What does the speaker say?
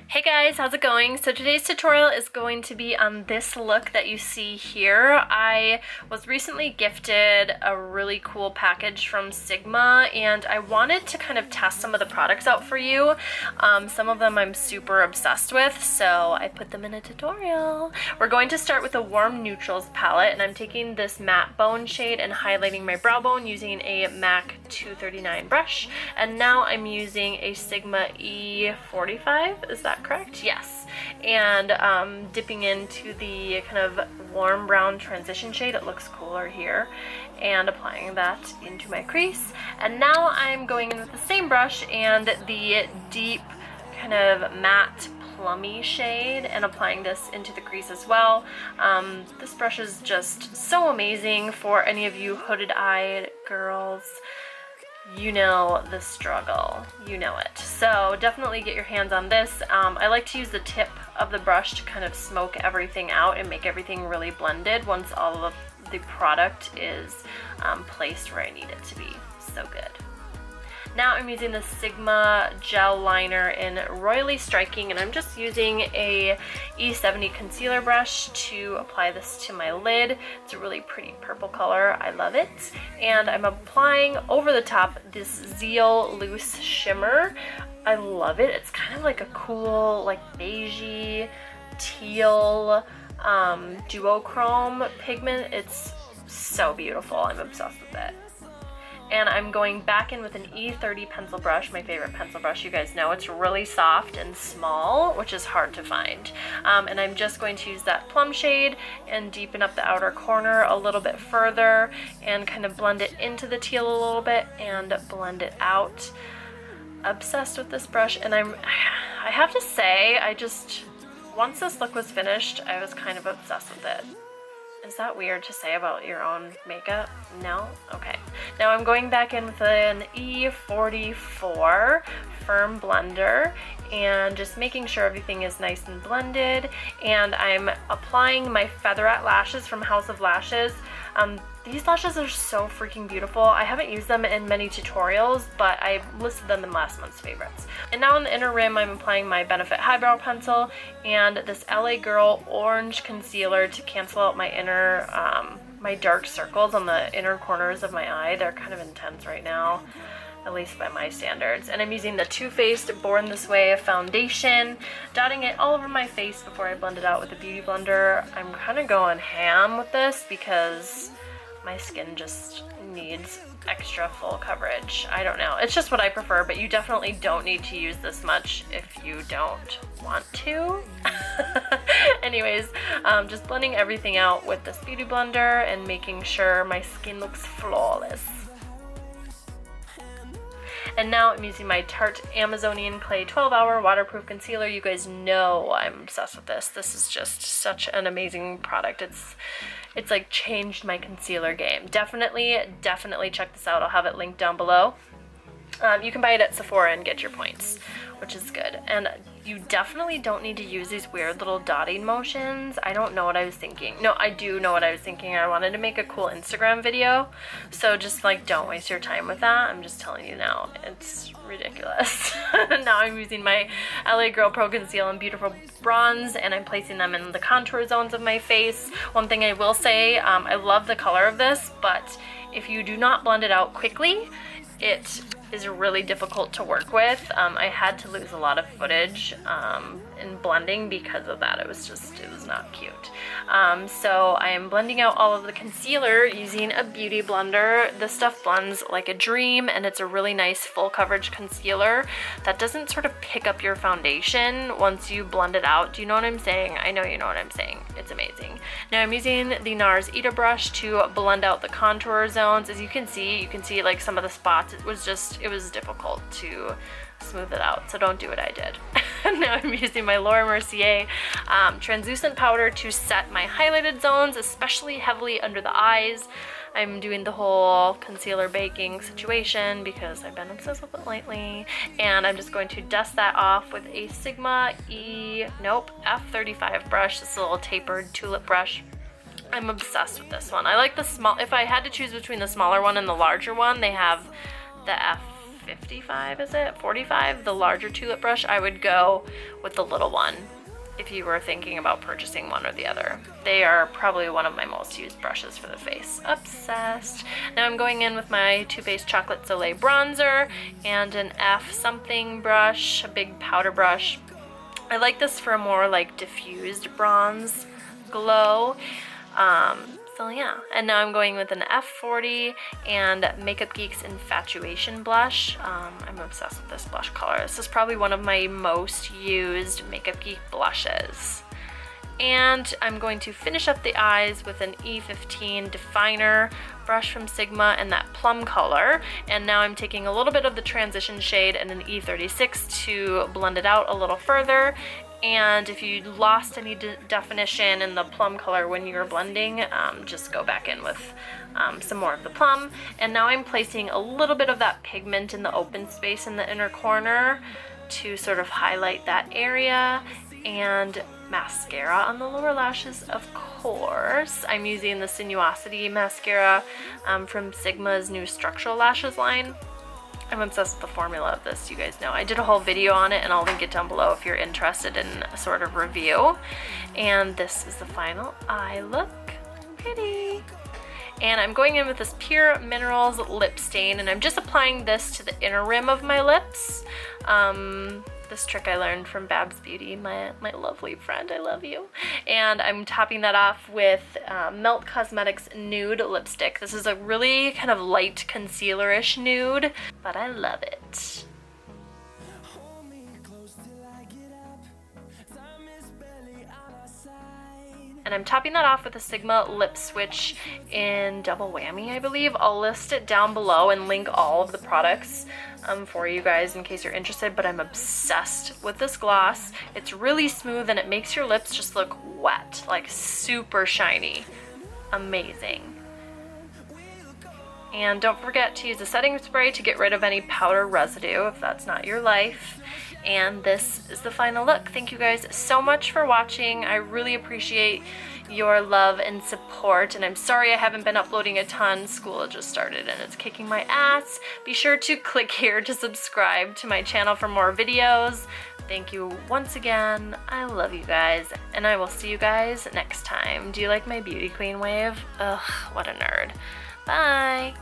Hey guys, how's it going? So today's tutorial is going to be on this look that you see here. I was recently gifted a really cool package from Sigma and I wanted to kind of test some of the products out for you. Some of them I'm super obsessed with, so I put them in a tutorial. We're going to start with a warm neutrals palette, and I'm taking this matte bone shade and highlighting my brow bone using a MAC 239 brush. And now I'm using a Sigma E45, is that correct? Yes. And dipping into the kind of warm brown transition shade, it looks cooler here, and applying that into my crease. And now I'm going in with the same brush and the deep kind of matte plummy shade and applying this into the crease as well. This brush is just so amazing for any of you hooded-eyed girls. You know the struggle, you know it. So definitely get your hands on this. I like to use the tip of the brush to kind of smoke everything out and make everything really blended once all of the product is placed where I need it to be. So good. Now I'm using the Sigma gel liner in Royally Striking, and I'm just using a E70 concealer brush to apply this to my lid. It's a really pretty purple color, I love it. And I'm applying over the top this Zeal Loose Shimmer. I love it. It's kind of like a cool, like beigey, teal, duochrome pigment. It's so beautiful, I'm obsessed with it. And I'm going back in with an E30 pencil brush, my favorite pencil brush. You guys know it's really soft and small, which is hard to find. And I'm just going to use that plum shade and deepen up the outer corner a little bit further and kind of blend it into the teal a little bit and blend it out. Obsessed with this brush, and I have to say, once this look was finished, I was kind of obsessed with it. Is that weird to say about your own makeup? No? Okay. Now I'm going back in with an E44 firm blender and just making sure everything is nice and blended. And I'm applying my Featherette lashes from House of Lashes. These lashes are so freaking beautiful. I haven't used them in many tutorials, but I listed them in last month's favorites. And now on the inner rim, I'm applying my Benefit Highbrow Pencil and this LA Girl Orange Concealer to cancel out my inner, my dark circles on the inner corners of my eye. They're kind of intense right now, at least by my standards. And I'm using the Too Faced Born This Way foundation, dotting it all over my face before I blend it out with a beauty blender. I'm kind of going ham with this because my skin just needs extra full coverage. I don't know. It's just what I prefer, but you definitely don't need to use this much if you don't want to. Anyways, just blending everything out with this beauty blender and making sure my skin looks flawless. And now I'm using my Tarte Amazonian Clay 12-Hour Waterproof Concealer. You guys know I'm obsessed with this. This is just such an amazing product. It's like changed my concealer game. Definitely check this out. I'll have it linked down below. You can buy it at Sephora and get your points, which is good. And you definitely don't need to use these weird little dotting motions. I don't know what I was thinking. No, I do know what I was thinking. I wanted to make a cool Instagram video, so just like don't waste your time with that. I'm just telling you now, it's ridiculous. Now I'm using my LA Girl Pro Conceal and Beautiful Bronze, and I'm placing them in the contour zones of my face. One thing I will say, I love the color of this, but if you do not blend it out quickly, it is really difficult to work with. I had to lose a lot of footage in blending because of that. It was not cute. So I am blending out all of the concealer using a beauty blender. This stuff blends like a dream, and it's a really nice full coverage concealer that doesn't sort of pick up your foundation once you blend it out. Do you know what I'm saying? I know you know what I'm saying. It's amazing. Now I'm using the NARS Ita brush to blend out the contour zones. As you can see like some of the spots. It was difficult to smooth it out, so don't do what I did. Now I'm using my Laura Mercier translucent powder to set my highlighted zones, especially heavily under the eyes. I'm doing the whole concealer baking situation because I've been obsessed with it lately, and I'm just going to dust that off with a Sigma F35 brush, this little tapered tulip brush. I'm obsessed with this one. I like the small, if I had to choose between the smaller one and the larger one, they have the 55, is it? 45, the larger tulip brush, I would go with the little one if you were thinking about purchasing one or the other. They are probably one of my most used brushes for the face. Obsessed. Now I'm going in with my Too Faced Chocolate Soleil bronzer and an F something brush, a big powder brush. I like this for a more like diffused bronze glow. So yeah, and now I'm going with an F40 and Makeup Geek's Infatuation blush. I'm obsessed with this blush color. This is probably one of my most used Makeup Geek blushes. And I'm going to finish up the eyes with an E15 definer brush from Sigma in that plum color. And now I'm taking a little bit of the transition shade and an E36 to blend it out a little further. And if you lost any definition in the plum color when you were blending, just go back in with some more of the plum. And now I'm placing a little bit of that pigment in the open space in the inner corner to sort of highlight that area. And mascara on the lower lashes, of course. I'm using the Sinuosity mascara from Sigma's new Structural Lashes line. I'm obsessed with the formula of this, you guys know. I did a whole video on it and I'll link it down below if you're interested in a sort of review. And this is the final eye look. Pretty. And I'm going in with this Pure Minerals lip stain and I'm just applying this to the inner rim of my lips. This trick I learned from Babs Beauty, my lovely friend, I love you. And I'm topping that off with Melt Cosmetics Nude Lipstick. This is a really kind of light concealer-ish nude, but I love it. And I'm topping that off with a Sigma lip switch in Double Whammy, I believe. I'll list it down below and link all of the products for you guys in case you're interested, but I'm obsessed with this gloss. It's really smooth and it makes your lips just look wet, like super shiny. Amazing. And don't forget to use a setting spray to get rid of any powder residue if that's not your life. And this is the final look. Thank you guys so much for watching. I really appreciate your love and support, and I'm sorry I haven't been uploading a ton. School just started and it's kicking my ass. Be sure to click here to subscribe to my channel for more videos. Thank you once again. I love you guys, and I will see you guys next time. Do you like my beauty queen wave? Ugh, what a nerd. Bye.